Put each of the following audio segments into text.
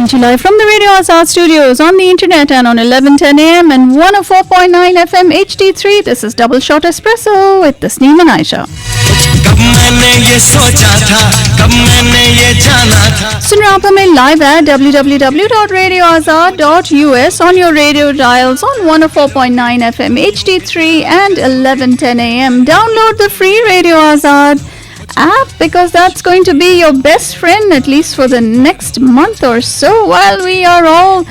Coming to you live from the Radio Azad studios on the internet and on 1110 AM and 104.9 FM HD3. This is Doubleshot Espresso with Tasneem and Ayesha. सुन रहे आप हमें live at www.radioazad.us on your radio dials on 104.9 FM HD3 and 1110 AM. Download the free Radio Azad app because that's going to be your best friend at least for the next month or so while we are all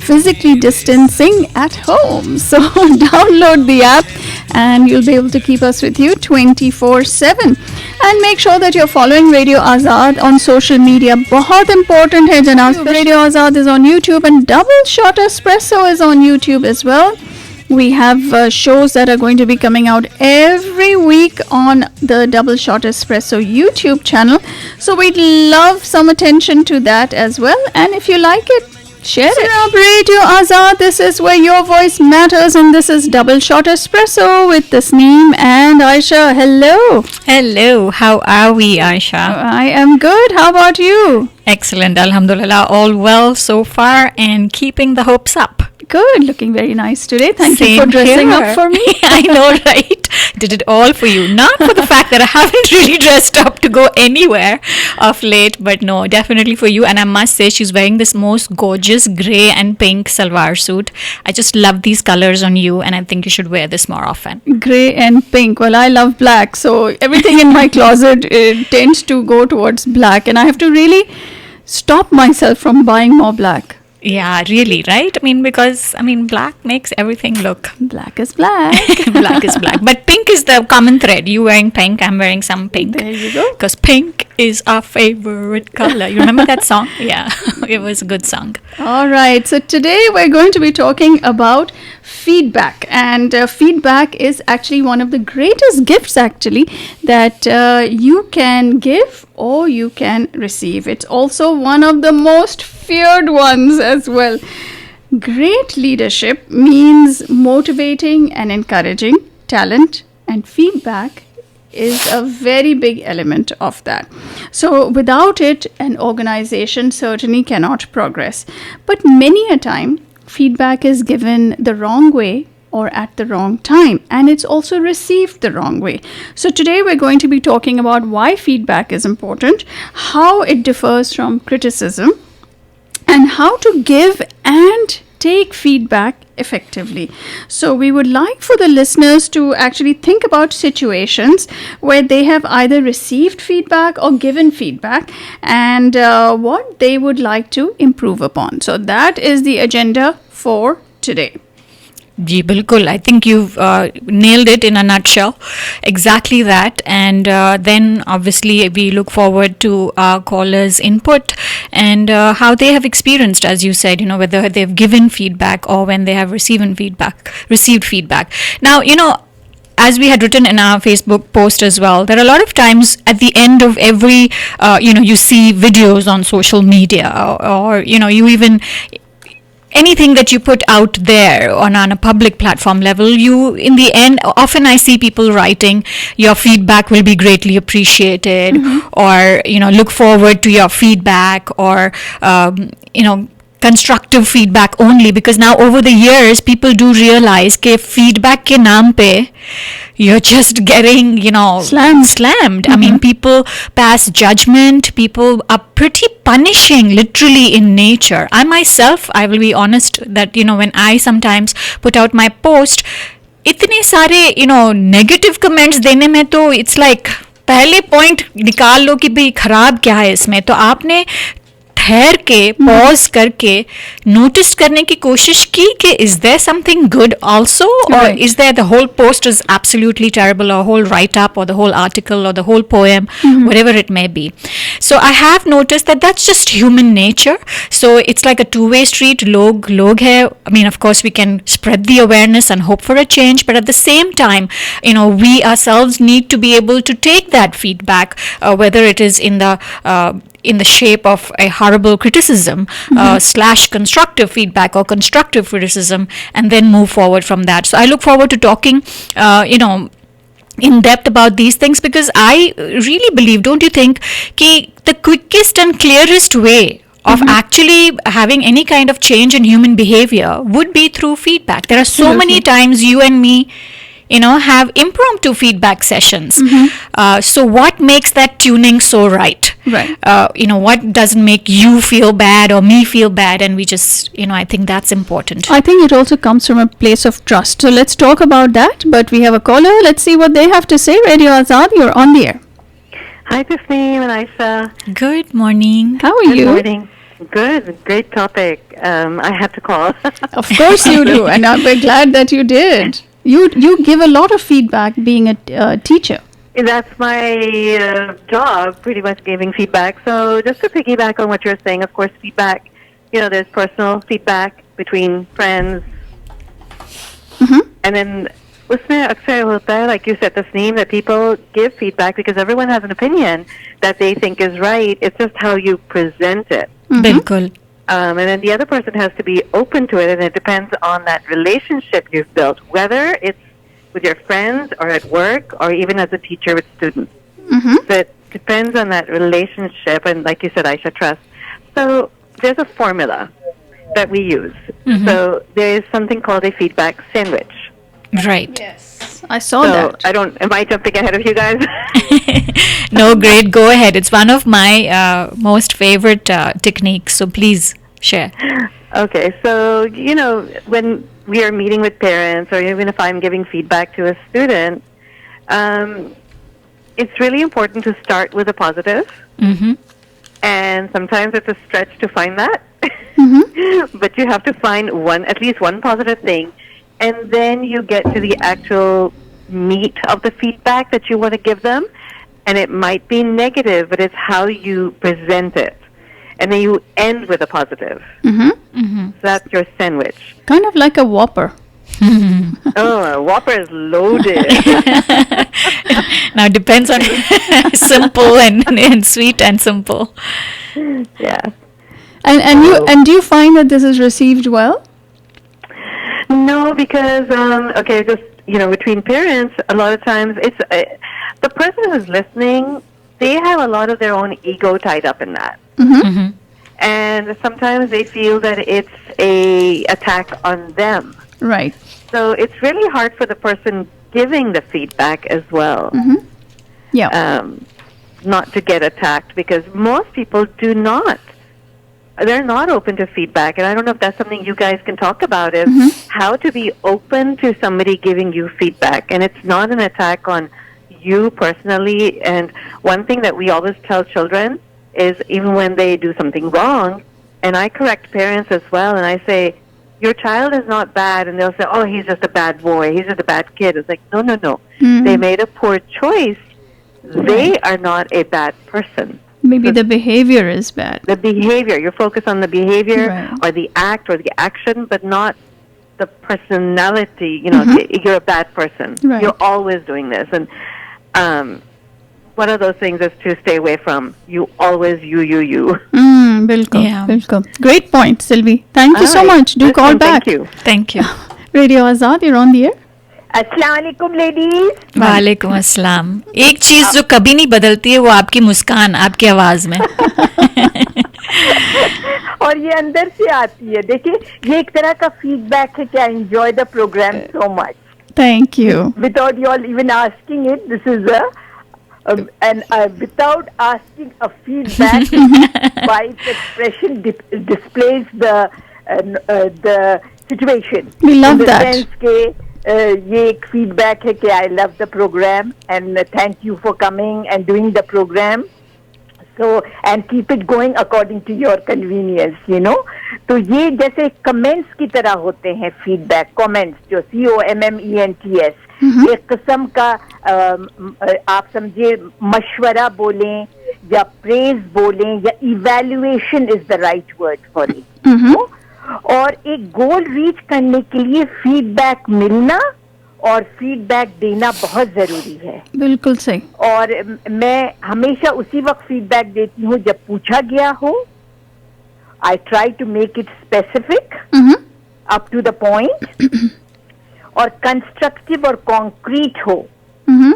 physically distancing at home. So download the app and you'll be able to keep us with you 24/7 and make sure that you're following Radio Azad on social media. बहुत important है जनाब. Radio Azad is on YouTube and Doubleshot Espresso is on YouTube as well. We have shows that are going to be coming out every week on the Doubleshot Espresso YouTube channel. So we'd love some attention to that as well. And if you like it, share it. Radio Azad, this is where your voice matters. And this is Doubleshot Espresso with Tasneem and Ayesha. Hello. Hello. How are we, Ayesha? I am good. How about you? Excellent. Alhamdulillah. All well so far and keeping the hopes up. Good. Looking very nice today. Thank Same you for dressing here. up for me. I know, right? Did it all for you. Not for the fact that I haven't really dressed up to go anywhere of late, but no, definitely for you. And I must say, she's wearing this most gorgeous grey and pink salwar suit. I just love these colors on you, and I think you should wear this more often. Grey and pink. Well, I love black, so everything in my closet tends to go towards black, and I have to really stop myself from buying more black. Yeah, really, right? Because black makes everything look. Black is black. Black is black. But pink is the common thread. You wearing pink, I'm wearing some pink. There you go. Because pink is our favorite color. You remember that song? Yeah, it was a good song. All right. So today we're going to be talking about feedback. And feedback is actually one of the greatest gifts, actually, that you can give or you can receive. It's also one of the most feared ones as well. Great leadership means motivating and encouraging talent, and feedback is a very big element of that. So without it, an organization certainly cannot progress. But many a time, feedback is given the wrong way or at the wrong time, and it's also received the wrong way. So today we're going to be talking about why feedback is important, how it differs from criticism, and how to give and take feedback effectively. So we would like for the listeners to actually think about situations where they have either received feedback or given feedback and what they would like to improve upon. So that is the agenda for today. Ji, bilkul. I think you've nailed it in a nutshell. Exactly that. And then obviously we look forward to our callers' input and how they have experienced, as you said, whether they've given feedback or when they have received feedback. Now, as we had written in our Facebook post as well, there are a lot of times at the end of every, you see videos on social media or you even... anything that you put out there on a public platform level, you, in the end, often I see people writing, your feedback will be greatly appreciated, or, look forward to your feedback, or, constructive feedback only, because now over the years people do realize that feedback ke naam pe you're just getting slammed. People pass judgment, people are pretty punishing literally in nature. I myself, I will be honest that when I sometimes put out my post, itne sare negative comments dene mein to it's like पहले point निकाल लो कि भाई खराब क्या है इसमें, तो आपने ठहर के पॉज करके नोटिस करने की कोशिश की कि is there something good also, और is there the whole post is absolutely terrible, और होल राइट अप और द होल आर्टिकल और the whole poem, whatever it may be. So I have noticed that that's just human nature. So it's like a two-way street. Log hai. Of course, we can spread the awareness and hope for a change, but at the same time, we ourselves need to be able to take that feedback, whether it is in the shape of a horrible criticism / constructive feedback or constructive criticism, and then move forward from that. So I look forward to talking, in depth about these things, because I really believe, don't you think, that the quickest and clearest way of actually having any kind of change in human behavior would be through feedback. There are so many times you and me, have impromptu feedback sessions. So what makes that tuning so right? Right. What doesn't make you feel bad or me feel bad? And we just, I think that's important. I think it also comes from a place of trust. So let's talk about that. But we have a caller. Let's see what they have to say. Radio Azad, you're on the air. Hi, Tasneem and Ayesha. Good morning. How are you? Good morning. Good. Great topic. I had to call. Of course you do. And I'm very glad that you did. You give a lot of feedback being a teacher. That's my job, pretty much giving feedback. So just to piggyback on what you're saying, of course, feedback, there's personal feedback between friends. And then उसमें अक्सर होता है, like you said, Tasneem, that people give feedback because everyone has an opinion that they think is right. It's just how you present it. Bilkul. And then the other person has to be open to it, and it depends on that relationship you've built, whether it's with your friends or at work or even as a teacher with students. So it depends on that relationship, and like you said, Aisha, trust. So there's a formula that we use. So there is something called a feedback sandwich. Right. Yes. I saw that. Am I jumping ahead of you guys? No, great. Go ahead. It's one of my most favorite techniques. So please share. Okay. So, when we are meeting with parents, or even if I'm giving feedback to a student, it's really important to start with a positive. And sometimes it's a stretch to find that. But you have to find at least one positive thing. And then you get to the actual meat of the feedback that you want to give them. And it might be negative, but it's how you present it. And then you end with a positive. So that's your sandwich. Kind of like a Whopper. Oh, a Whopper is loaded. Now it depends on simple and sweet and simple. Yeah. And do you find that this is received well? No, because just between parents, a lot of times it's the person who's listening. They have a lot of their own ego tied up in that, and sometimes they feel that it's a attack on them. Right. So it's really hard for the person giving the feedback as well. Yeah. Not to get attacked, because most people do not. They're not open to feedback, and I don't know if that's something you guys can talk about, is how to be open to somebody giving you feedback, and it's not an attack on you personally. And one thing that we always tell children is, even when they do something wrong, and I correct parents as well, and I say, your child is not bad, and they'll say, oh, he's just a bad boy, he's just a bad kid. It's like, no. They made a poor choice. They are not a bad person. Maybe the behavior is bad. The behavior. You're focused on the behavior or the act or the action, but not the personality. You're a bad person. Right. You're always doing this. And one of those things is to stay away from. You always you. Bilkul. Yeah. Bilkul. Great point, Sylvie. Thank you so much. Do call back. Thank you. Radio Azad, you're on the air. अस्सलाम वालेकुम ladies. वालेकुम अस्सलाम। एक चीज जो कभी नहीं बदलती है वो आपकी मुस्कान, आपकी आवाज में। और ये अंदर से आती है। देखिए, ये एक तरह का फीडबैक है कि I enjoy the program so much. Thank you. Without you all even asking it, this is without asking a feedback, by its expression displays the situation. We love in the that. sense के ये एक feedback है कि I love the program and thank you for coming and doing the program. So and keep it going according to your convenience, you know. तो ये जैसे comments की तरह होते हैं feedback, comments जो COMMENTS, एक किस्म का आप समझिए मशवरा बोलें या praise बोलें या evaluation is the right word for it. और एक गोल रीच करने के लिए फीडबैक मिलना और फीडबैक देना बहुत जरूरी है। बिल्कुल सही। और मैं हमेशा उसी वक्त फीडबैक देती हूँ जब पूछा गया हो। I try to make it specific, up to the point, और कंस्ट्रक्टिव और कॉन्क्रीट हो।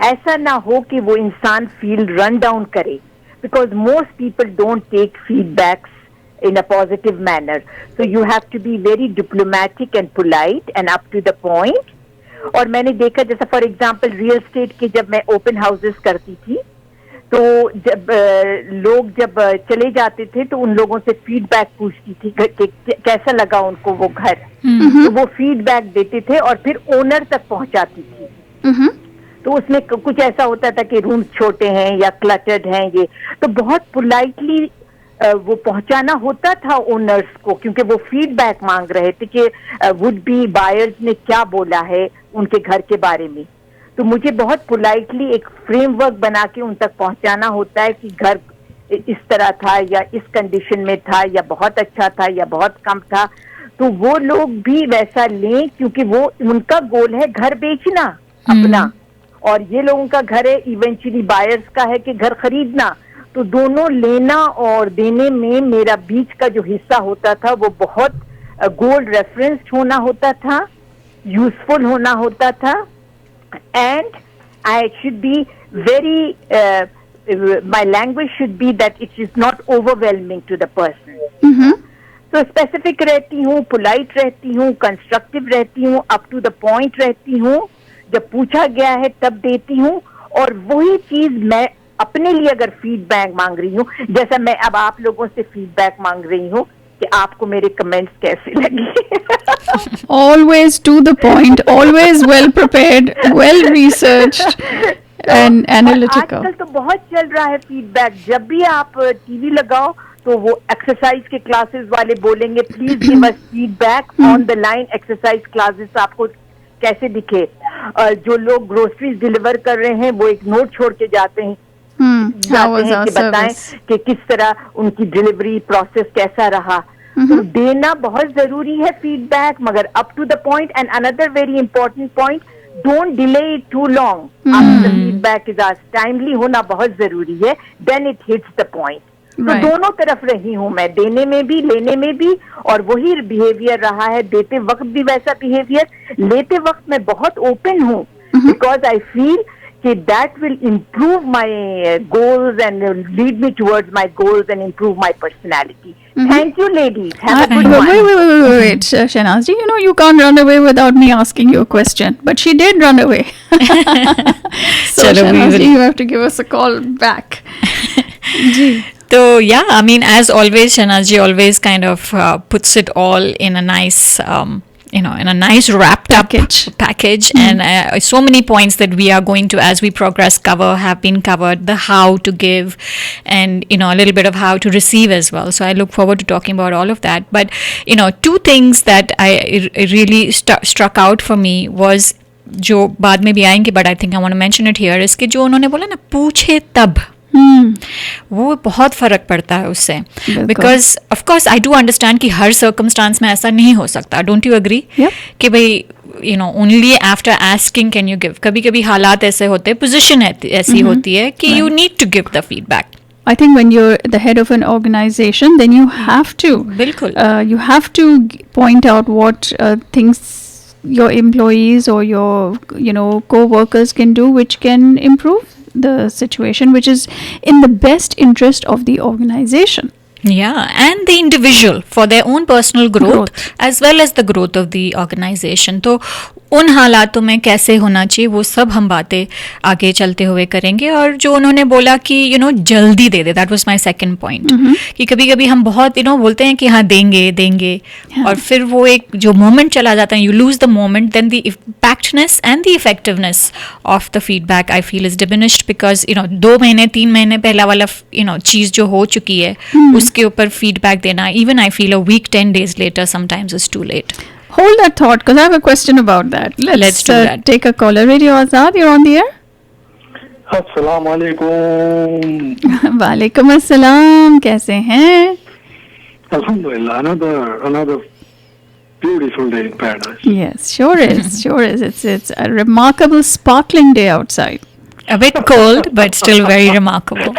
ऐसा ना हो कि वो इंसान फील रन डाउन करे, because most people don't take feedbacks in a positive manner. So you have to be very diplomatic and polite and up to the point. और मैंने देखा जैसा फॉर एग्जांपल रियल एस्टेट के जब मैं open houses करती थी तो जब लोग जब चले जाते थे तो उन लोगों से फीडबैक पूछती थी कि कैसा लगा उनको वो घर, तो वो फीडबैक देते थे और फिर ओनर तक पहुंचाती थी। तो उसमें कुछ ऐसा होता था कि रूम छोटे हैं या क्लटर्ड हैं, ये तो बहुत पोलाइटली वो पहुंचाना होता था ओनर्स को, क्योंकि वो फीडबैक मांग रहे थे कि वुड बी बायर्स ने क्या बोला है उनके घर के बारे में। तो मुझे बहुत पोलाइटली एक फ्रेमवर्क बना के उन तक पहुंचाना होता है कि घर इस तरह था या इस कंडीशन में था या बहुत अच्छा था या बहुत कम था, तो वो लोग भी वैसा लें, क्योंकि वो उनका गोल है घर बेचना अपना, और ये लोगों का घर है इवेंचुअली बायर्स का है कि घर खरीदना। तो दोनों लेना और देने में मेरा बीच का जो हिस्सा होता था वो बहुत गोल्ड रेफरेंस्ड होना होता था, यूजफुल होना होता था, and I should be very my language should be that it is not overwhelming to the person. So specific रहती हूँ, polite रहती हूँ, constructive रहती हूँ, up to the point रहती हूँ, जब पूछा गया है तब देती हूँ। और वही चीज मैं अपने लिए अगर फीडबैक मांग रही हूँ, जैसा मैं अब आप लोगों से फीडबैक मांग रही हूँ कि आपको मेरे कमेंट्स कैसे लगे। Always to the point, always well prepared, well researched and analytical. आजकल तो बहुत चल रहा है फीडबैक, जब भी आप टीवी लगाओ तो वो एक्सरसाइज के क्लासेस वाले बोलेंगे please give us feedback on the line exercise classes आपको कैसे दिखे। जो लोग ग्रोसरीज डिलीवर कर रहे हैं वो एक नोट छोड़ के जाते हैं, कि बताएं कि किस तरह उनकी डिलीवरी प्रोसेस कैसा रहा। तो देना बहुत जरूरी है फीडबैक, मगर up to the point. And another very important point, don't delay it too long. After the feedback is आज टाइमली होना बहुत जरूरी है, then it hits the point. तो दोनों तरफ रही हूँ मैं, देने में भी लेने में भी, और वही बिहेवियर रहा है देते वक्त भी वैसा बिहेवियर, लेते वक्त मैं बहुत ओपन हूँ, because I feel that will improve my goals and lead me towards my goals and improve my personality. Thank you, ladies. Have a good one. Wait, Shahnaz ji, you know you can't run away without me asking you a question. But she did run away. So Shahnaz ji, you have to give us a call back. Ji. So yeah, I mean, as always, Shahnaz ji always kind of puts it all in a nice in a nice wrapped package. And so many points that we are going to, as we progress, have been covered. The how to give, and a little bit of how to receive as well. So I look forward to talking about all of that. But two things that I really struck out for me was, जो बाद में भी आएंगे, but I think I want to mention it here, इसके जो उन्होंने बोला ना, पूछे तब, वो बहुत फर्क पड़ता है उससे। Because of course I do understand कि हर सर्कमस्टांस में ऐसा नहीं हो सकता, डोंट यू एग्री, कि भाई only after asking can you give. कभी कभी हालात ऐसे होते हैं, पोजीशन ऐसी होती है कि you need to give the feedback. I think when you're the head of an organization, then you have to, you have to point out what things your employees or your co-workers can do, which can improve the situation, which is in the best interest of the organization. Yeah, and the individual, for their own personal growth as well as the growth of the organization. तो उन हालातों में कैसे होना चाहिए, वो सब हम बातें आगे चलते हुए करेंगे। और जो उन्होंने बोला कि जल्दी दे दे, that was my second point, कि कभी कभी हम बहुत बोलते हैं कि हाँ देंगे, और फिर वो एक जो मोमेंट चला जाता है, you lose the moment, then the impactness and the effectiveness of the feedback I feel is diminished, because 2 महीने 3 महीने पहला वाला चीज़ जो हो चुकी है उसके ऊपर फीडबैक देना, even I feel a week 10 days later sometimes is too late. Hold that thought, because I have a question about that. Let's do that. Take a caller. Radio Azad, you're on the air. Assalamu alaikum. Walaikum assalam. कैसे हैं? Alhamdulillah, another beautiful day in paradise. Yes, sure is. It's a remarkable, sparkling day outside. A bit cold, but still very remarkable.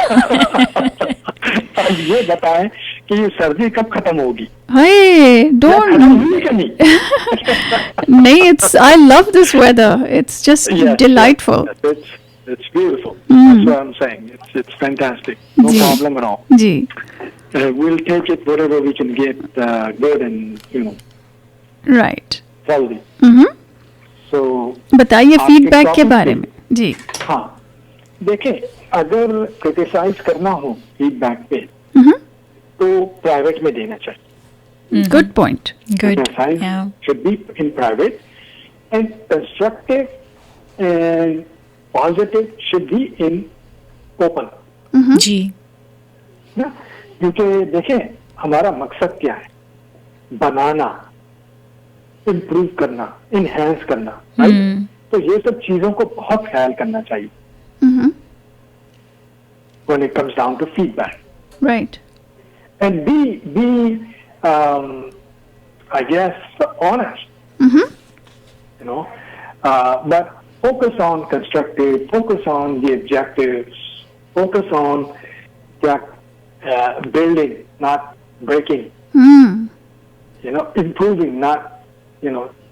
अब ये बताएं कि ये सर्दी कब खत्म होगी? Hey, don't. नहीं, I love this weather. It's just delightful. It's beautiful. That's what I'm saying. It's fantastic. No problem at all. Ji. we'll take it whatever we can get good and Right. healthy. So बताइए आपके feedback के topic बारे पे- में जी. हाँ, देखें, अगर criticise करना हो फीडबैक पे तो प्राइवेट में देना चाहिए. Good point. Good. Criticize Yeah. should be in private, and constructive and positive should be in open. जी. ना, क्योंकि देखें हमारा मकसद क्या है, बनाना, इम्प्रूव करना, इनहेंस करना, राइट? तो ये सब चीजों को बहुत ख्याल करना चाहिए when it comes down to feedback, Right. and be I guess honest, but focus on constructive, focus on the objectives, focus on building, not breaking, improving, not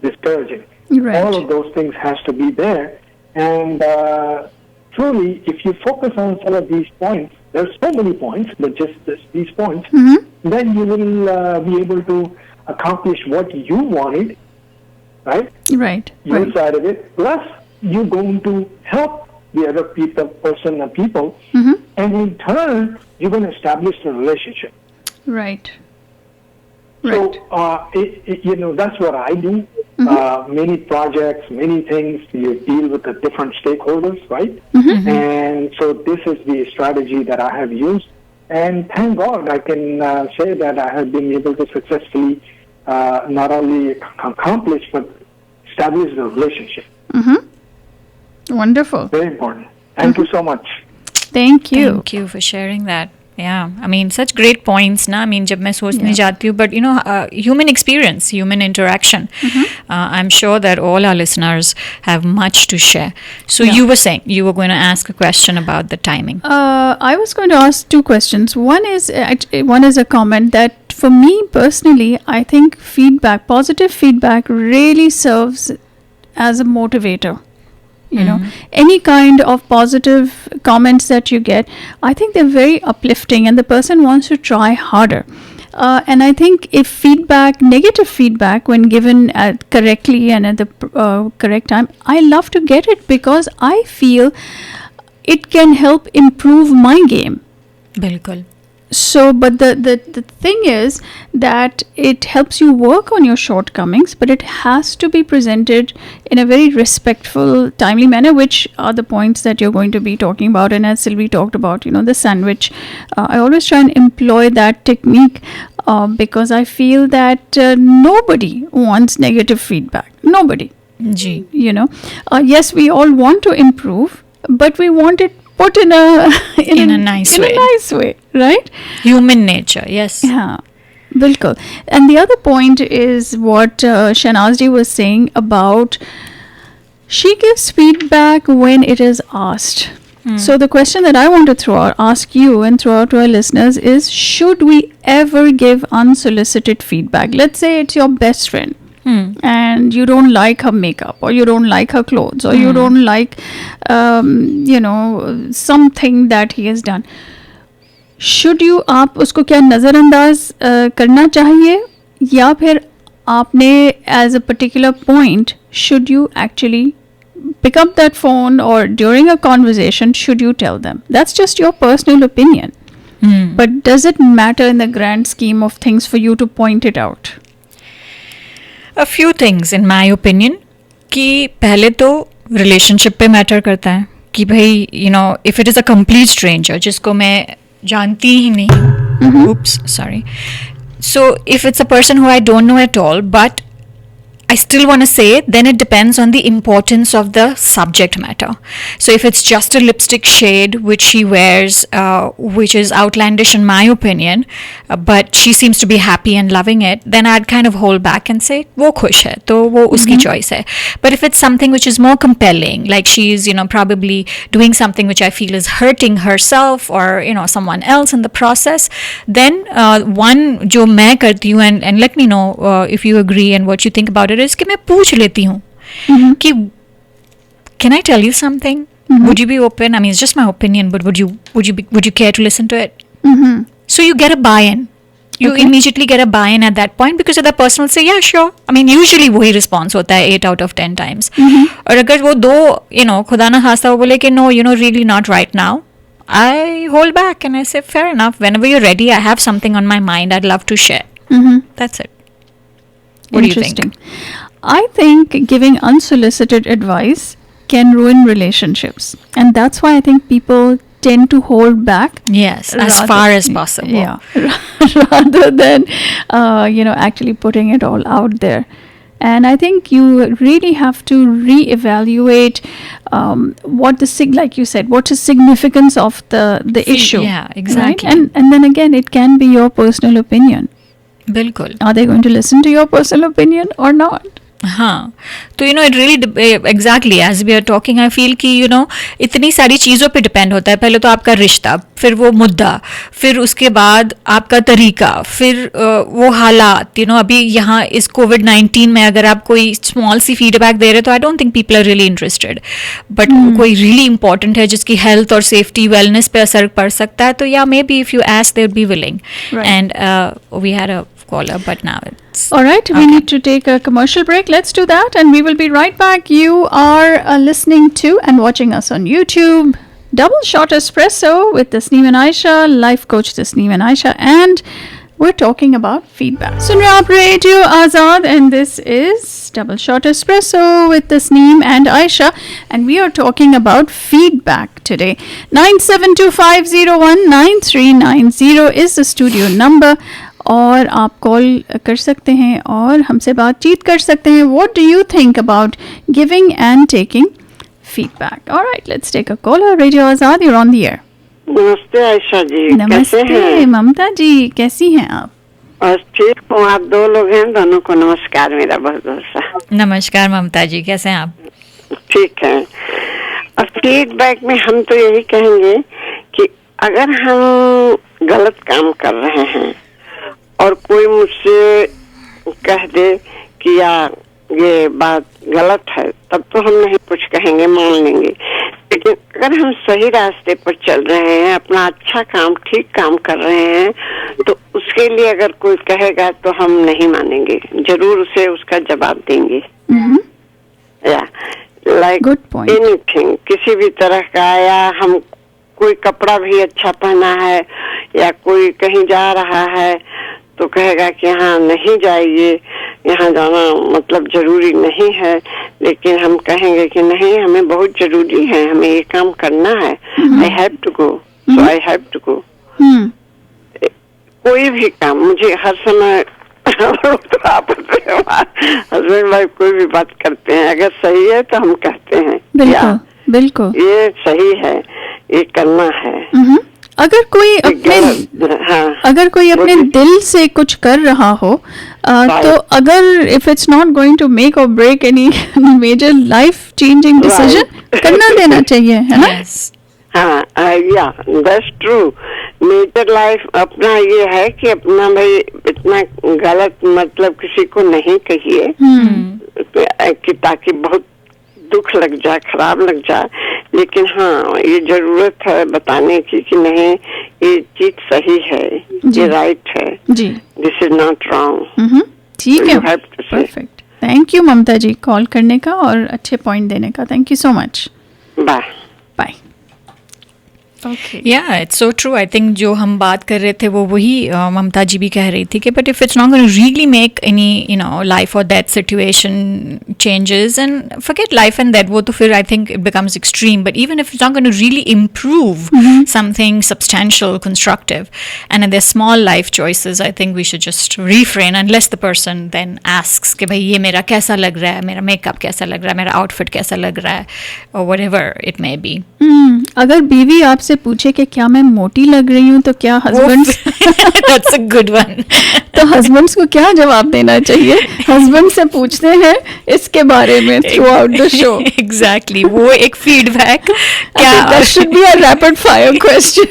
discouraging. Right. All of those things has to be there, and truly, if you focus on some of these points, there's so many points, but just these points, then you will be able to accomplish what you wanted, right? Right. Your Right. side of it. Plus, you're going to help the other people, and in turn, you're going to establish a relationship. Right. So, that's what I do. Many projects, many things, you deal with the different stakeholders, right? And so this is the strategy that I have used. And thank God I can say that I have been able to successfully not only accomplish, but establish the relationship. Wonderful. Very important. Thank you so much. Thank you. Thank you for sharing that. Yeah, I mean, such great points, na? I mean, जब मैं सोचने जाती हूँ, but human experience, human interaction. I'm sure that all our listeners have much to share. So you were saying you were going to ask a question about the timing. I was going to ask two questions. One is a comment that for me personally, I think positive feedback really serves as a motivator. Any kind of positive comments that you get, I think they're very uplifting and the person wants to try harder. And I think if negative feedback, when given correctly and at the correct time, I love to get it because I feel it can help improve my game. बिल्कुल. So, but the thing is that it helps you work on your shortcomings, but it has to be presented in a very respectful, timely manner, which are the points that you're going to be talking about. And as Sylvie talked about, the sandwich, I always try and employ that technique because I feel that nobody wants negative feedback. Nobody. Ji. Yes, we all want to improve, but we want it put in a nice way. In a nice way, right? Human nature, yes. Yeah, bilkul. And the other point is what Shanazji was saying about she gives feedback when it is asked. So the question that I want to ask you and throw out to our listeners is, should we ever give unsolicited feedback? Let's say it's your best friend. And you don't like her makeup, or you don't like her clothes, or you don't like something that he has done. Should you आप उसको क्या नज़रअंदाज करना चाहिए, या फिर आपने as a particular point should you actually pick up that phone, or during a conversation should you tell them? That's just your personal opinion. But does it matter in the grand scheme of things for you to point it out? A few things in my opinion. कि पहले तो relationship पे matter करता है कि भाई if it is a complete stranger जिसको मैं जानती ही नहीं, oops, sorry. So if it's a person who I don't know at all, but I still want to say, then it depends on the importance of the subject matter. So if it's just a lipstick shade which she wears, which is outlandish in my opinion, but she seems to be happy and loving it, then I'd kind of hold back and say, wo khush hai, to wo uski choice hai. But if it's something which is more compelling, like she's, probably doing something which I feel is hurting herself or, someone else in the process, then one jo main karti hu, and let me know if you agree and what you think about it, is कि मैं पूछ लेती हूँ कि can I tell you something? Would you be open? I mean, it's just my opinion, but would you care to listen to it? So you get a buy-in. You immediately get a buy-in at that point because the person will say, yeah, sure. I mean, usually वही response होता है 8 out of 10 times. और अगर वो दो, खुदा ना खास्ता वो बोले कि no, really not right now, I hold back and I say, fair enough. Whenever you're ready, I have something on my mind I'd love to share. That's it. What do you think? I think giving unsolicited advice can ruin relationships. And that's why I think people tend to hold back. Yes, as far as possible. Yeah, rather than, actually putting it all out there. And I think you really have to reevaluate like you said, what is significance of the issue. Yeah, exactly. Right? And then again, it can be your personal opinion. बिल्कुल. Are they going to listen to your personal opinion or not? हाँ, तो it really exactly as we are talking, I feel कि इतनी सारी चीज़ों पे depend होता है. पहले तो आपका रिश्ता, फिर वो मुद्दा, फिर उसके बाद आपका तरीका, फिर वो हालात. अभी यहाँ इस कोविड-19 में अगर आप कोई स्मॉल सी फीडबैक दे रहे तो I don't think people are really interested. But कोई रियली इंपॉर्टेंट है जिसकी हेल्थ और सेफ्टी वेलनेस पे असर पड़ सकता है, तो या maybe if you ask they would be willing. And we had a caller, but now it's all right. We need to take a commercial break. Let's do that, and we will be right back. You are listening to and watching us on YouTube. Doubleshot Espresso with Tasneem and Ayesha, life coach Tasneem and Ayesha, and we're talking about feedback. Sun rahe aap Radio Azad, and this is Doubleshot Espresso with Tasneem and Ayesha, and we are talking about feedback today. 9725019390 is the studio number. और आप call कर सकते हैं और हमसे बातचीत कर सकते हैं. What do you think about giving and taking feedback? All right, let's take a caller. Radio Azad, you're on the air. नमस्ते आयशा जी. नमस्ते ममता जी, कैसी हैं आप? बस ठीक हूँ. आप दो लोग हैं, दोनों को नमस्कार मेरा बहुत बहुत सा. नमस्कार ममता जी, कैसे हैं आप? ठीक है. और फीडबैक में हम तो यही कहेंगे कि अगर हम गलत काम कर रहे हैं और कोई मुझसे कह दे कि यार ये बात गलत है, तब तो हम नहीं कुछ कहेंगे, मान लेंगे. लेकिन अगर हम सही रास्ते पर चल रहे हैं, अपना अच्छा काम ठीक काम कर रहे हैं, तो उसके लिए अगर कोई कहेगा तो हम नहीं मानेंगे, जरूर उसे उसका जवाब देंगे. या लाइक एनीथिंग, किसी भी तरह का, या हम कोई कपड़ा भी अच्छा पहना है या कोई कहीं जा रहा है तो कहेगा कि हाँ नहीं जाइए, यहाँ जाना मतलब जरूरी नहीं है, लेकिन हम कहेंगे कि नहीं हमें बहुत जरूरी है, हमें ये काम करना है, I have to go, so I have to go. कोई भी काम मुझे हर समय तो आप हस्बैंड वाइफ कोई भी बात करते हैं, अगर सही है तो हम कहते हैं बिल्कुल ये सही है, ये करना है. अगर कोई अपने दिल से कुछ कर रहा हो तो अगर if it's not going to make or break any major life changing decision, करना देना चाहिए, है ना? हाँ, या दैट्स ट्रू. मेजर लाइफ अपना ये है कि अपना भाई इतना गलत मतलब किसी को नहीं कहिए कि ताकि बहुत दुख लग जाए, खराब लग जाए. लेकिन हाँ, ये जरूरत है बताने की कि नहीं ये चीज सही है, ये राइट है, दिस इज नॉट रॉन्ग. ठीक है, perfect. Thank you Mamta ji call करने का और अच्छे पॉइंट देने का. Thank you so much. Bye bye. Yeah, it's so true. I think जो हम बात कर रहे थे वो वही ममता जी भी कह रही थी कि but if it's not going to really make any life or death situation changes, and forget life and death, वो तो फिर I think it becomes extreme. But even if it's not going to really improve something substantial, constructive, and there's small life choices, I think we should just refrain unless the person then asks कि भाई ये मेरा कैसा लग रहा है, मेरा makeup कैसा लग रहा है, मेरा आउटफिट कैसा लग रहा है, or whatever it may be. अगर बीवी आपसे पूछे कि क्या मैं मोटी लग रही हूँ तो क्या husband That's a good one. तो हस्बैंड्स को क्या जवाब देना चाहिए? हस्बैंड से पूछते हैं इसके बारे में through out the show. Exactly. वो एक फीडबैक क्या? That should be a rapid fire question.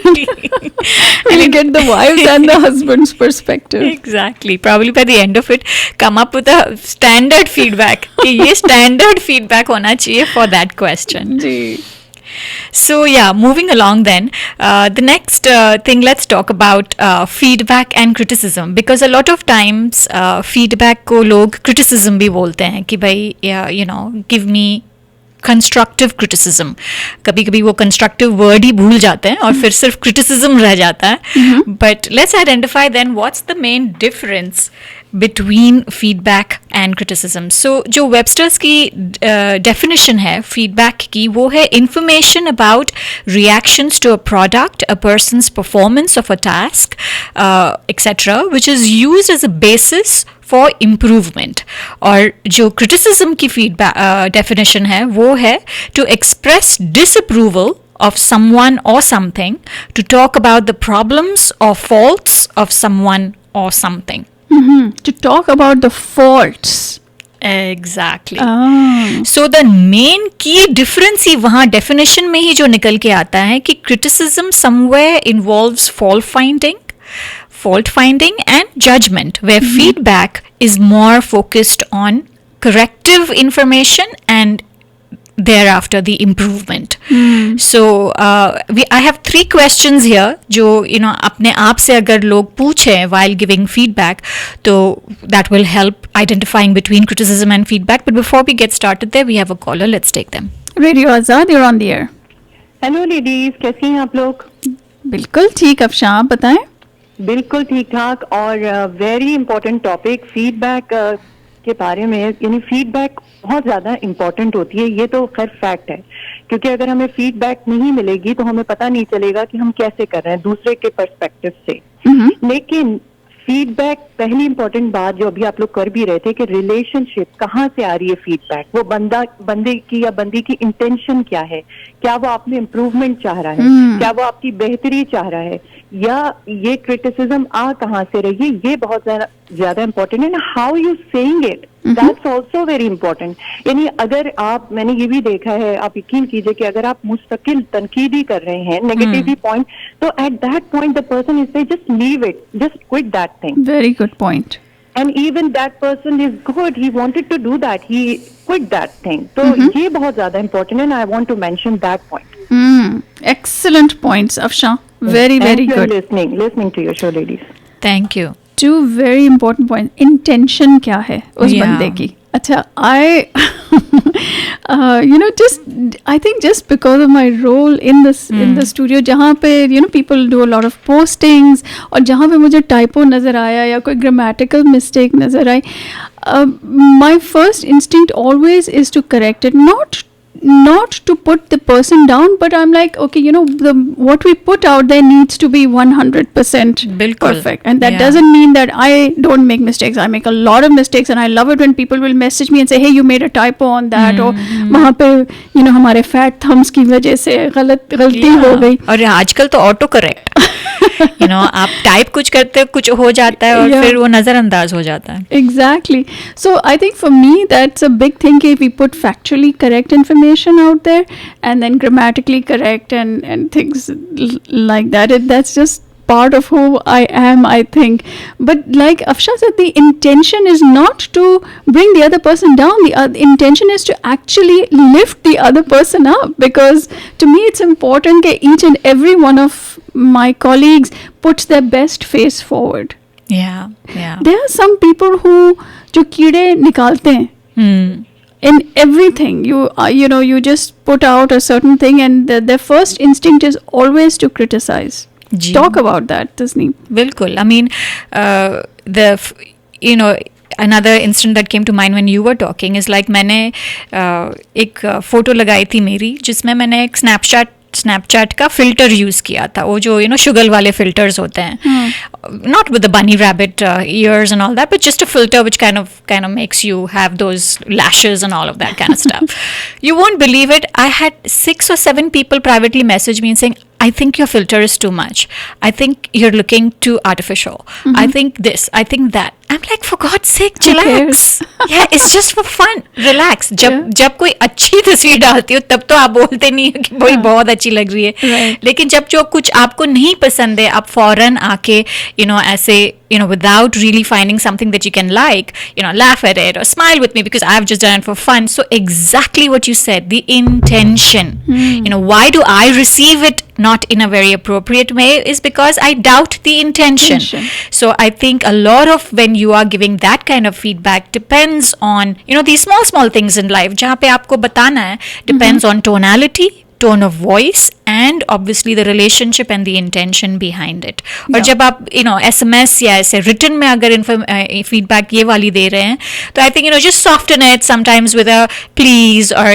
We'll get the wives and the husband's perspective. Exactly. Probably by the end of it, come up with a standard feedback. कि ये standard feedback होना चाहिए for that question. Ji. So yeah, moving along then, the next thing, let's talk about feedback and criticism, because a lot of times feedback को लोग criticism भी बोलते हैं कि भाई give me constructive criticism. कभी कभी वो constructive word ही भूल जाते हैं और फिर सिर्फ criticism रह जाता है. But let's identify then what's the main difference between feedback and criticism. So जो Webster's की definition है feedback की, वो है information about reactions to a product, a person's performance of a task, etc., which is used as a basis for improvement. और जो criticism की feedback definition है, वो है to express disapproval of someone or something, to talk about the problems or faults of someone or something. To talk about the faults. Exactly. So the main key difference ही वहाँ definition में ही जो निकल के आता है कि criticism somewhere involves fault finding and judgment, where feedback is more focused on corrective information and thereafter the improvement. So I have 3 questions here जो अपने आप से अगर लोग पूछें while giving feedback, तो that will help identifying between criticism and feedback. But before we get started there, we have a caller. Let's take them. Radio Azad, you're on the air. Hello ladies, कैसी हैं आप लोग? बिल्कुल ठीक, अफशा आप बताएं. बिल्कुल ठीक ठाक. और वेरी इंपॉर्टेंट टॉपिक फीडबैक के बारे में. यानी फीडबैक बहुत ज्यादा इम्पोर्टेंट होती है, ये तो खैर फैक्ट है, क्योंकि अगर हमें फीडबैक नहीं मिलेगी तो हमें पता नहीं चलेगा कि हम कैसे कर रहे हैं दूसरे के पर्सपेक्टिव से. लेकिन फीडबैक, पहली इंपॉर्टेंट बात जो अभी आप लोग कर भी रहे थे कि रिलेशनशिप कहाँ से आ रही है फीडबैक, वो बंदे की या बंदी की इंटेंशन क्या है, क्या वो आप में इम्प्रूवमेंट चाह रहा है, क्या वो आपकी बेहतरी चाह रहा है, या ये क्रिटिसिज्म आ कहाँ से रही है, ये बहुत ज्यादा इम्पोर्टेंट है ना. How you saying it, that's also very important. यानी अगर आप, मैंने ये भी देखा है, आप यकीन कीजिए कि अगर आप मुस्तकिल तनकीदी कर रहे हैं, नेगेटिव पॉइंट, तो at that point the person is say just leave it, just quit that thing. Very good point. And even that person is good, he wanted to do that, he quit that thing. So ये बहुत ज्यादा important है, and I want to mention that point. Excellent points, Afsha. Very, very Thank you good. for listening to your show, ladies. Thank you. 2 very important points. Intention क्या है उस Yeah. बंदे की. अच्छा, I think just because of my role in the studio, जहाँ पे people do a lot of postings, और जहाँ पे मुझे typo नजर आया या कोई grammatical mistake नजर आई, my first instinct always is to correct it, not to put the person down, but I'm like, okay, what we put out there needs to be 100% Bilkul. perfect, and that Yeah. doesn't mean that I don't make mistakes. I make a lot of mistakes, and I love it when people will message me and say, hey, you made a typo on that, or वहाँ पे हमारे fat thumbs की वजह से गलती हो गई. और आजकल तो ऑटो करेक्ट आप टाइप कुछ करते हो, कुछ हो जाता है और Yeah. फिर वो नजरअंदाज हो जाता है. Exactly. So I think for me that's a big thing, if we put factually correct information out there and then grammatically correct and things like that, that's just part of who I am, I think. But like Afsha said, the intention is not to bring the other person down. The intention is to actually lift the other person up, because to me it's important that each and every one of my colleagues puts their best face forward. Yeah. There are some people who जो कीड़े निकालते हैं in everything. You just put out a certain thing, and their first instinct is always to criticize. Ji. Talk about that, Tasneem. बिल्कुल. I mean, another incident that came to mind when you were talking is like मैंने एक photo लगाई थी मेरी, जिसमें मैंने एक Snapchat का फिल्टर यूज किया था, वो जो शुगल वाले फिल्टर्स होते हैं, not with the bunny rabbit ears and all that, but just a filter which kind of makes you have those lashes and all of that kind of stuff. You won't believe it, I had 6 or 7 people privately message me and saying, I think your filter is too much. I think you're looking too artificial. I think this, I think that. I'm like, for God's sake, chillax. Yeah, it's just for fun. Relax. जब कोई अच्छी तस्वीर डालती हो तब तो आप बोलते नहीं हो कि भाई बहुत अच्छी लग रही है. लेकिन जब जो कुछ आपको नहीं पसंद है, आप फौरन आके ऐसे without really finding something that you can like, laugh at it or smile with me because I've just done it for fun. So exactly what you said, the intention. Why do I receive it not in a very appropriate way is because I doubt the intention. So I think a lot of when you are giving that kind of feedback depends on these small things in life जहाँ पे आपको बताना है, depends on tonality, tone of voice, and obviously the relationship and the intention behind it. और जब आप SMS या ऐसे written में अगर feedback ये वाली दे रहे हैं तो I think just soften it sometimes with a please or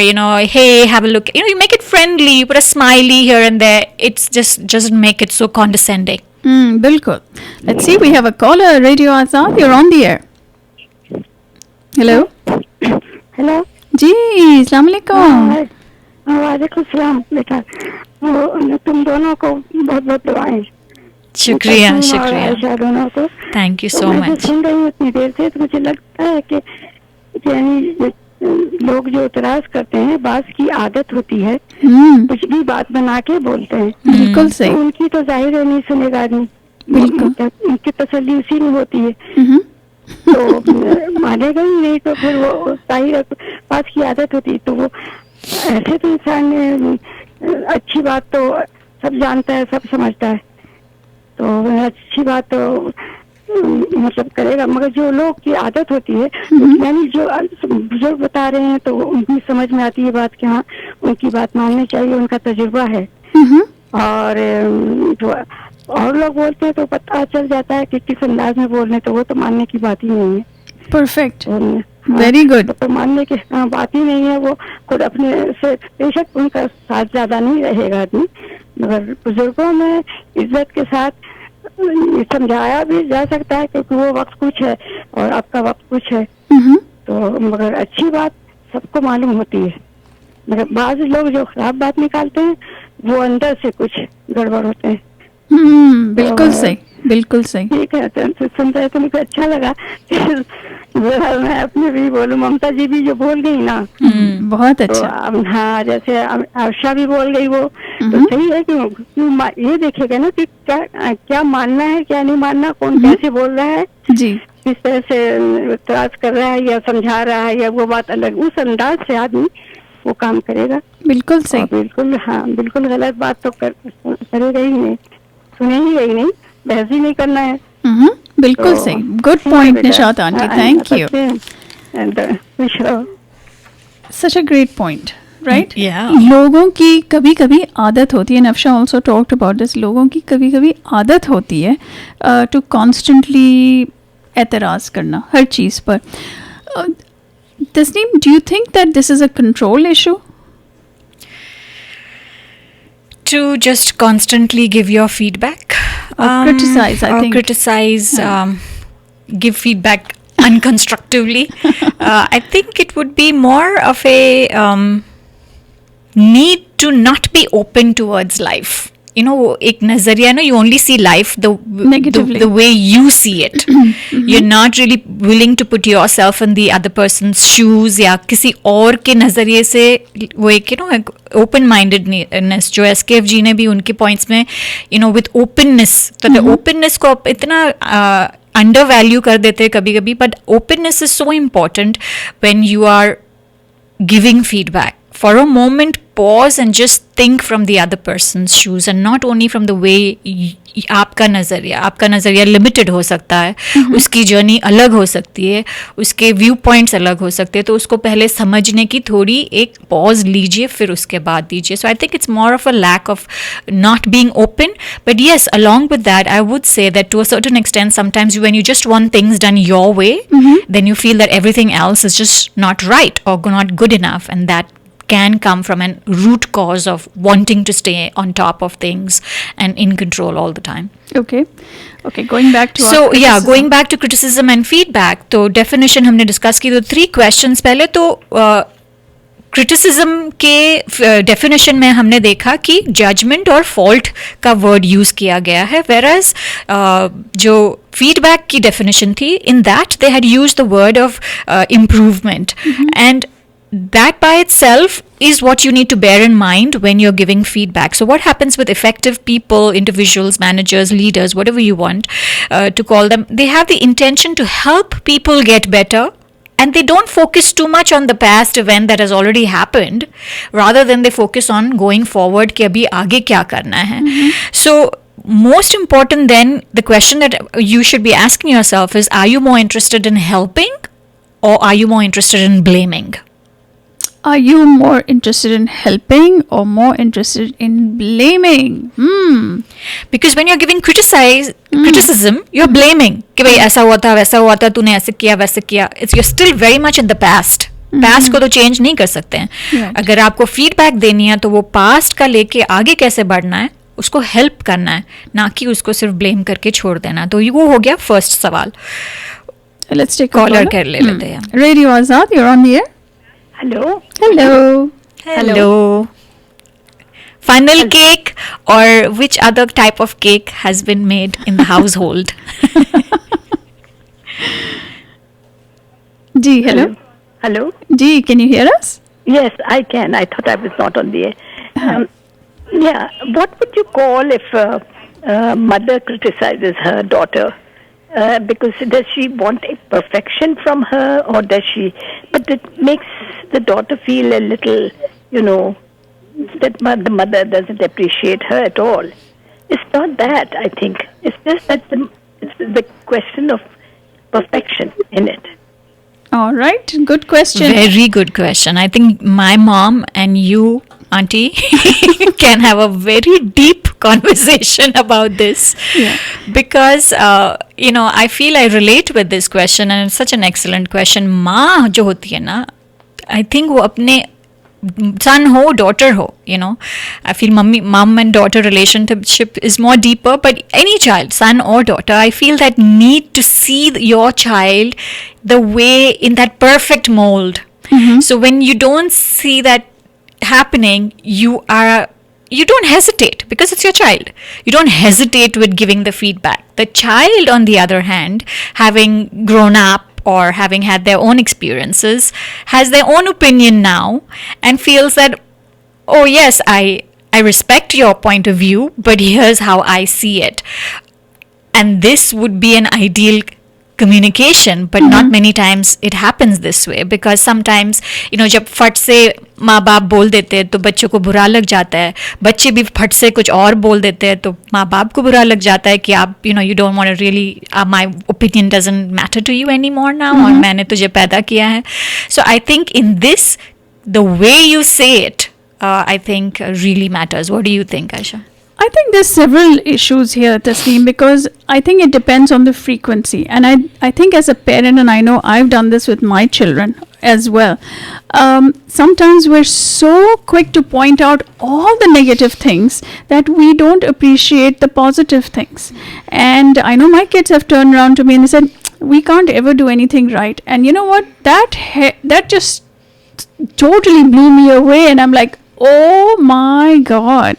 hey, have a look. You make it friendly, you put a smiley here and there. It's just make it so condescending. बिल्कुल. Let's see, we have a caller. Radio Azad, you're on the air. Hello. Hello. जी, अस्सलाम वालेकुम. वालेकुम सलाम बेटा. तुम दोनों को बहुत बहुत दुआएं. शुक्रिया. आयशा दोनों को. Thank you so much. मैं सुन रही हूँ इतनी देर से तो मुझे लगता है कि यानी लोग जो इतराज करते हैं बात की आदत होती है, कुछ भी बात बना के बोलते हैं. बिल्कुल सही. तो उनकी तो जाहिर है नहीं सुनेगा आदमी. बिल्कुल. उनकी तसल्ली उसी में होती है. तो मानेगा ही नहीं तो फिर वो जाहिर बात की आदत होती. तो वो ऐसे तो इंसान ने अच्छी बात तो सब जानता है, सब समझता है, तो अच्छी बात तो मतलब करेगा. मगर जो लोग की आदत होती है, यानी जो बुजुर्ग बता रहे हैं तो उनकी समझ में आती है बात कि हाँ उनकी बात माननी चाहिए, उनका तजुर्बा है. और जो और लोग बोलते हैं तो पता चल जाता है कि किस अंदाज में बोल रहे हैं, तो वो तो मानने की बात ही नहीं है. परफेक्ट. Very good. तो मानने की बात ही नहीं है. वो खुद अपने से बेशक उनका साथ ज्यादा नहीं रहेगा आदमी, मगर बुजुर्गों में इज्जत के साथ समझाया भी जा सकता है क्योंकि वो वक्त कुछ है और आपका वक्त कुछ है. तो मगर अच्छी बात सबको मालूम होती है, मगर बाज लोग जो खराब बात निकालते हैं वो अंदर से कुछ गड़बड़ होते हैं. बिल्कुल सही. बिल्कुल सही. ठीक है. तो सुनते तो मुझे अच्छा लगा. मैं अपने भी बोलूं, ममता जी भी जो बोल गई ना, बहुत अच्छा. तो हाँ, जैसे आयशा भी बोल गई वो तो सही है कि ये देखेगा ना कि क्या मानना है क्या नहीं मानना, कौन कैसे बोल रहा है जी, किस तरह से इतराज कर रहा है या समझा रहा है या वो बात अलग, उस अंदाज से आदमी वो काम करेगा. बिल्कुल सही. बिल्कुल हाँ, बिल्कुल गलत बात तो करेगा ही नहीं, सुनेगा ही नहीं, बहस ही नहीं करना है. बिल्कुल सही. Good point Nishat aunty, thank you. Such a great point. Right. लोगों की कभी कभी आदत होती है, नफशा ऑल्सो टॉक्ड अबाउट दिस, लोगों की कभी कभी आदत होती है टू कॉन्स्टेंटली एतराज़ करना हर चीज़ पर. Tasneem, do you think that this is a control issue? To just constantly give your feedback? Or criticize, I think. Criticize, give feedback unconstructively. I think it would be more of a need to not be open towards life. एक नजरिया you only see life the way you see it. You're not really willing to put yourself in the other person's shoes या किसी और के नजरिए से वो एक open mindedness जो SKF जी ने भी उनके points में with openness, तो openness को इतना undervalue कर देते हैं कभी कभी, but openness is so important when you are giving feedback. For a moment, pause and just think from the other person's shoes and not only from the way आपका नज़रिया लिमिटेड हो सकता है, उसकी जर्नी अलग हो सकती है, उसके व्यू पॉइंट्स अलग हो सकते हैं, तो उसको पहले समझने की थोड़ी एक पॉज लीजिए फिर उसके बाद दीजिए. So I think it's more of a lack of not being open. But yes, along with that, I would say that to a certain extent, sometimes when you just want things done your way, then you feel that everything else is just not right or not good enough, and that can come from a root cause of wanting to stay on top of things and in control all the time. Okay, going back to going back to criticism and feedback. तो definition हमने discuss की, तो 3 questions. पहले तो criticism के definition में हमने देखा कि जजमेंट और फॉल्ट का वर्ड यूज किया गया है, whereas जो फीडबैक की डेफिनेशन थी, in that they had used the word of improvement, and that by itself is what you need to bear in mind when you're giving feedback. So what happens with effective people, individuals, managers, leaders, whatever you want to call them, they have the intention to help people get better, and they don't focus too much on the past event that has already happened, rather than they focus on going forward कि अभी आगे क्या करना है. So most important then, the question that you should be asking yourself is, are you more interested in helping or are you more interested in blaming? Are you more interested in helping or more interested in blaming? Because when you're giving criticism, you're blaming. कि भाई ऐसा हुआ था, वैसा हुआ था, तूने ऐसे किया, वैसे किया. You're still very much in the past. Past को तो change नहीं कर सकते हैं. Right. अगर आपको feedback देनी है तो वो past का लेके आगे कैसे बढ़ना है, उसको help करना है, ना कि उसको सिर्फ blame करके छोड़ देना. तो वो हो गया first सवाल. Let's take a Caller कर लेते हैं. Radio Azad, you're on the air. Hello. Hello. Funnel cake, or which other type of cake has been made in the household? Ji, hello. Hello. Ji, can you hear us? Yes, I can. I thought I was not on the air. Yeah. What would you call if a mother criticizes her daughter? Because does she want a perfection from her, or does she? But it makes the daughter feel a little, that the mother doesn't appreciate her at all. It's not that, I think. It's just that it's the question of perfection in it. All right, good question. Very good question. I think my mom and you, Auntie, can have a very deep conversation about this. Yeah. Because, I feel I relate with this question, and it's such an excellent question. माँ जो होती है ना, I think वो अपने son ho, daughter ho, I feel mom and daughter relationship is more deeper, but any child, son or daughter, I feel that need to see your child the way in that perfect mold. So when you don't see that happening, you don't hesitate, because it's your child. You don't hesitate with giving the feedback. The child, on the other hand, having grown up or having had their own experiences, has their own opinion now, and feels that, oh yes, I respect your point of view, but here's how I see it. And this would be an ideal communication, but not many times it happens this way, because sometimes जब फट से माँ बाप बोल देते हैं तो बच्चों को बुरा लग जाता है, बच्चे भी फट से कुछ और बोल देते हैं तो माँ बाप को बुरा लग जाता है कि आप you don't want to really, my opinion doesn't matter to you anymore now, और मैंने तुझे पैदा किया है. So I think in this, the way you say it, I think really matters. What do you think, Ayesha? I think there's several issues here, Tasneem, because I think it depends on the frequency. And I think as a parent, and I know I've done this with my children as well, sometimes we're so quick to point out all the negative things that we don't appreciate the positive things. And I know my kids have turned around to me and they said, we can't ever do anything right. And you know what? That just totally blew me away. And I'm like, oh my God,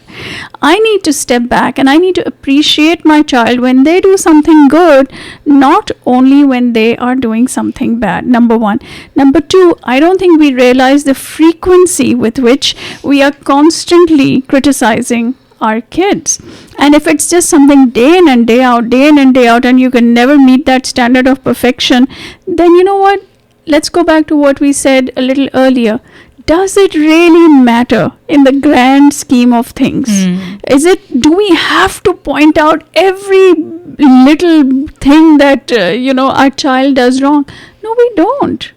I need to step back and I need to appreciate my child when they do something good, not only when they are doing something bad. Number one. Number two, I don't think we realize the frequency with which we are constantly criticizing our kids. And if it's just something day in and day out, and you can never meet that standard of perfection, then you know what? Let's go back to what we said a little earlier. Does it really matter in the grand scheme of things? Do we have to point out every little thing that, our child does wrong? No, we don't.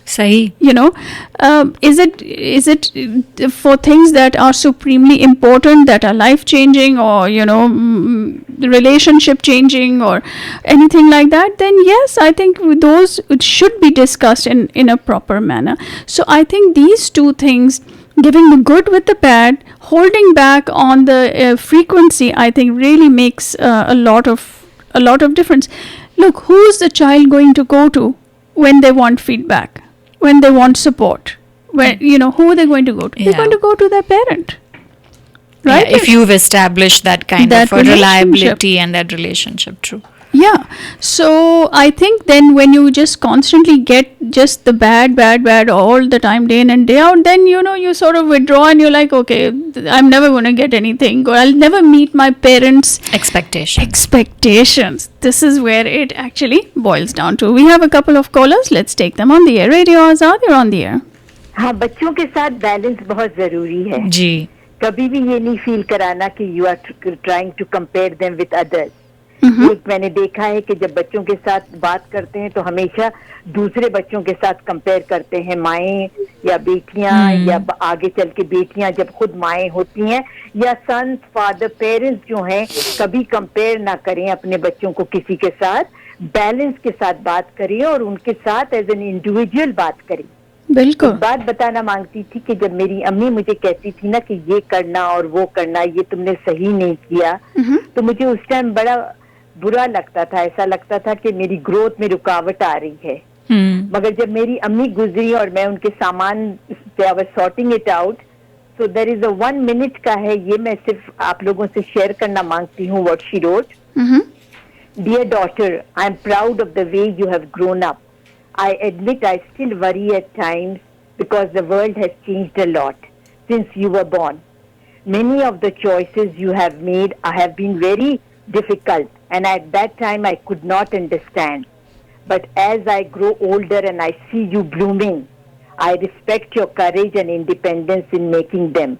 Sahi. Is it for things that are supremely important, that are life changing, or relationship changing, or anything like that? Then yes, I think those should be discussed in a proper manner. So I think these two things, giving the good with the bad, holding back on the frequency, I think really makes a lot of difference. Look, who's the child going to go to when they want feedback, when they want support, where, who are they going to go to? They're Yeah. going to go to their parent. Right? Yeah, if you've established that kind That of a relationship. reliability and that relationship, true. Yeah. So I think then when you just constantly get just the bad all the time, day in and day out, then you sort of withdraw and you're like, okay, I'm never going to get anything. Or I'll never meet my parents' expectations. This is where it actually boils down to. We have a couple of callers. Let's take them on the air. Radio Azad, you're on the air. हाँ, बच्चों के साथ balance बहुत जरूरी है. जी. कभी भी ये नहीं फील कराना कि you are trying to compare them with others. एक मैंने देखा है कि जब बच्चों के साथ बात करते हैं तो हमेशा दूसरे बच्चों के साथ कंपेयर करते हैं, माएँ या बेटियां या आगे चल के बेटियां जब खुद माएँ होती हैं, या सन फादर पेरेंट्स जो हैं, कभी कंपेयर ना करें अपने बच्चों को किसी के साथ. बैलेंस के साथ बात करें और उनके साथ एज एन इंडिविजुअल बात करें. बिल्कुल. बात बताना मांगती थी कि जब मेरी अम्मी मुझे कहती थी ना कि ये करना और वो करना, ये तुमने सही नहीं किया, तो मुझे उस टाइम बड़ा बुरा लगता था. ऐसा लगता था कि मेरी ग्रोथ में रुकावट आ रही है. मगर जब मेरी अम्मी गुजरी और मैं उनके सामान I was sorting it out, so there is a 1 minute का है, ये मैं सिर्फ आप लोगों से शेयर करना मांगती हूँ. What she wrote: dear daughter, I am proud of the way you have grown up. I admit I still worry at times because the world has changed a lot since you were born. Many of the choices you have made have been very difficult, and at that time I could not understand. But as I grow older and I see you blooming, I respect your courage and independence in making them.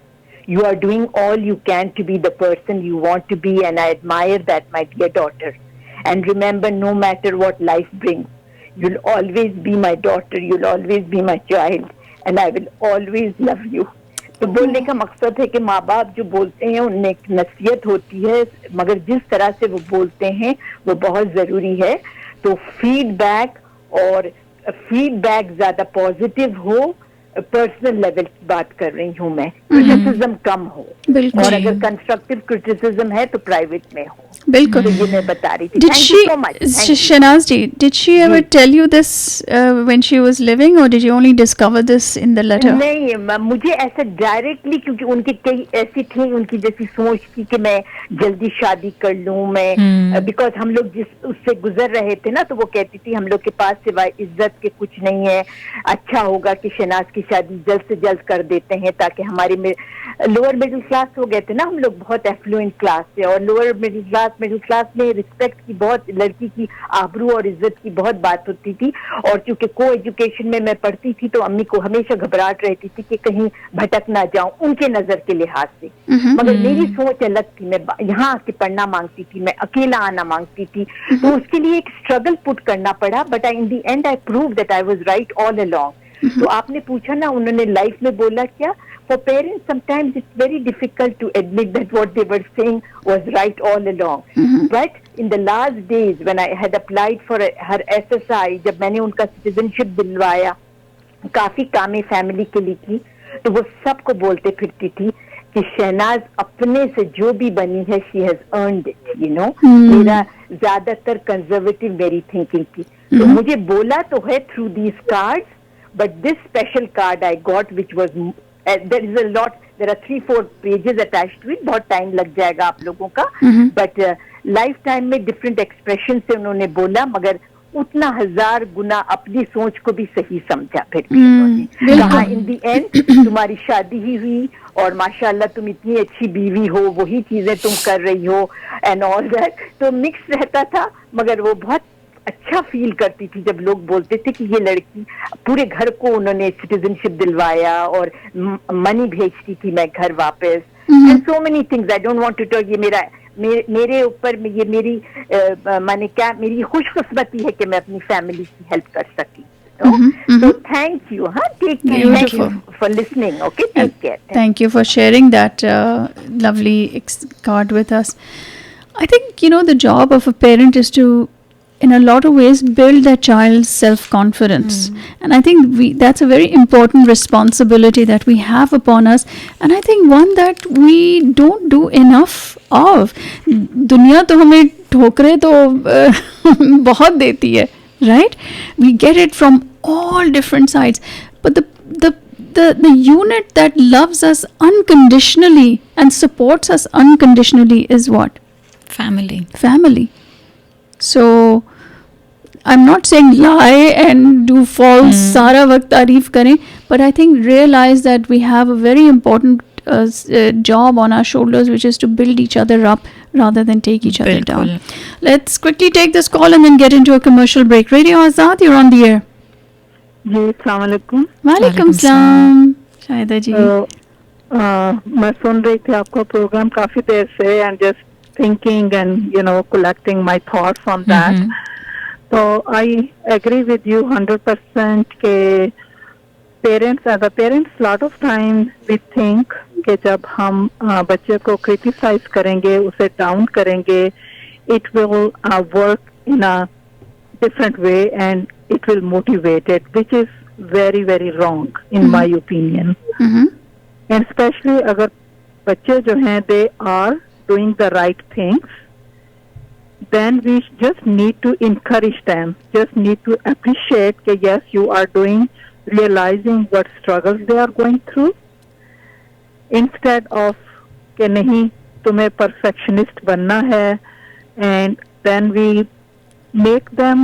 You are doing all you can to be the person you want to be, and I admire that, my dear daughter. And remember, no matter what life brings, you'll always be my daughter, you'll always be my child, and I will always love you. तो बोलने का मकसद है कि माँ बाप जो बोलते हैं उनमें एक नसीहत होती है, मगर जिस तरह से वो बोलते हैं वो बहुत ज़रूरी है. तो फीडबैक ज़्यादा पॉजिटिव हो, पर्सनल लेवल की बात कर रही हूँ मैं, क्रिटिसिज्म कम हो, और अगर कंस्ट्रक्टिव क्रिटिसिज्म है तो प्राइवेट में हो. बिल्कुल. तो ये मैं बता रही थी. Did Thank she, you so much. Thank you. Shanaz ji, did she ever tell you this when she was living, or did you only discover this in the letter? नहीं, मुझे ऐसा डायरेक्टली, क्योंकि उनकी कई ऐसी थी, उनकी जैसी सोच थी कि मैं जल्दी शादी कर लूं मैं, बिकॉज हम लोग जिस उससे गुजर रहे थे ना, तो वो कहती थी हम लोग के पास सिवाय इज्जत के कुछ नहीं है, अच्छा होगा कि शनाज की शादी जल्द से जल्द कर देते हैं ताकि हमारे में लोअर मिडिल क्लास हो गए थे ना हम लोग, बहुत एफ्लुएंट क्लास से, और लोअर मिडिल क्लास में रिस्पेक्ट की बहुत, लड़की की आबरू और इज्जत की बहुत बात होती थी. और चूंकि को एजुकेशन में मैं पढ़ती थी तो अम्मी को हमेशा घबराहट रहती थी कि कहीं भटक ना जाऊं उनके नजर के लिहाज से. मगर मेरी सोच अलग थी, मैं यहाँ आके पढ़ना मांगती थी, मैं अकेला आना मांगती थी, तो उसके लिए एक स्ट्रगल पुट करना पड़ा. But in the and I prove that I was right all along. तो आपने पूछा ना उन्होंने लाइफ में बोला क्या, for parents sometimes it's very difficult to admit that what they were saying was right all along. But in the last days when I had applied for her SSI, जब मैंने उनका citizenship दिलवाया, काफी कामें family के लिए की, तो वो सबको बोलते फिरती थी कि शहनाज अपने से जो भी बनी है she has earned it, you know. मेरा ज्यादातर कंजर्वेटिव मेरी थिंकिंग थी. तो मुझे बोला तो है through these cards, but this special card I got which was there is a lot, there are 3-4 pages attached to it, बहुत टाइम लग जाएगा आप लोगों का, बट लाइफ टाइम में डिफरेंट एक्सप्रेशन से उन्होंने बोला, मगर उतना 1000 गुना अपनी सोच को भी सही समझा. फिर भी उन्होंने कहा इन दी एंड तुम्हारी शादी ही हुई और माशाल्लाह तुम इतनी अच्छी बीवी हो, वही चीजें तुम कर रही हो एंड ऑल दैट. तो मिक्स रहता था, मगर वो बहुत अच्छा फील करती थी जब लोग बोलते थे कि ये लड़की, पूरे घर को उन्होंने सिटीजनशिप दिलवाया और मनी भेजती थी मैं घर वापस, and so many things. I don't want to talk. ये मेरे ऊपर में ये मेरी माने क्या, मेरी खुशकिस्मती है कि मैं अपनी फैमिली की हेल्प कर सकी. So thank you. Take care. Thank you for listening. Okay, take care. Thank you for sharing that lovely card with us. I think, the job of a parent is to, in a lot of ways, build their child's self-confidence. And I think that's a very important responsibility that we have upon us. And I think one that we don't do enough of. दुनिया तो हमें ठोकरें तो बहुत देती है, right? We get it from all different sides. But the the unit that loves us unconditionally and supports us unconditionally is what? Family. So I'm not saying lie and do false sara waqt tareef kare, but I think realize that we have a very important job on our shoulders, which is to build each other up rather than take each other down. Let's quickly take this call and then get into a commercial break. Radio Azad, you're on the air. जी अस्सलाम वालेकुम। वालेकुम सलाम शाहिदा जी। मैं सुन रही थी आपका programme काफी देर से and just thinking and collecting my thoughts on that. तो आई एग्री विद यू 100% के parents as a parents lot of time we think कि जब हम बच्चे को क्रिटिसाइज करेंगे, उसे डाउन करेंगे, it will work in a different way and it will motivate it, which is very very wrong in my opinion. And especially agar bachche jo hain they are doing the right things, then we just need to encourage them, just need to appreciate that yes, you are doing, realizing what struggles they are going through, instead of ke nahi tumhe perfectionist banna hai, and then we make them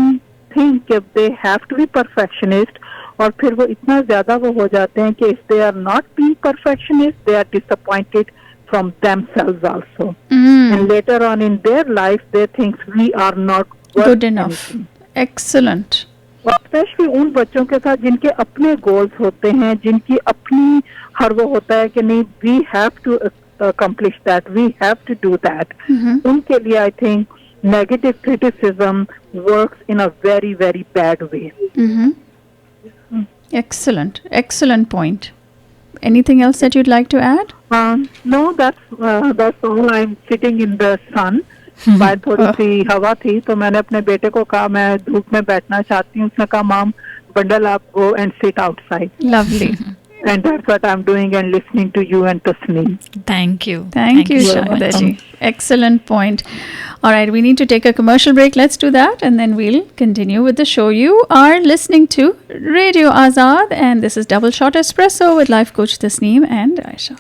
think that they have to be perfectionist, और फिर वो इतना ज्यादा वो हो जाते हैं कि if they are not being perfectionist, they are disappointed from themselves also. And later on in their life, they think we are not good enough. Excellent. Especially उन बच्चों के साथ जिनके अपने goals होते हैं, जिनकी अपनी हर वो होता है कि नहीं we have to accomplish that, we have to do that. उनके लिए I think negative criticism works in a very very bad way. Excellent point. Anything else that you'd like to add? No, that's all. I'm sitting in the sun. बाहर थोड़ी सी हवा थी तो मैंने अपने बेटे को कहा मैं धूप में बैठना चाहती हूँ। उसने कहा मॉम बंडल आप go and sit outside. Lovely. And that's what I'm doing and listening to you and Tasneem. Thank you. Thank you, Shahida ji. Excellent point. All right, we need to take a commercial break. Let's do that and then we'll continue with the show. You are listening to Radio Azad and this is Doubleshot Espresso with life coach Tasneem and Ayesha.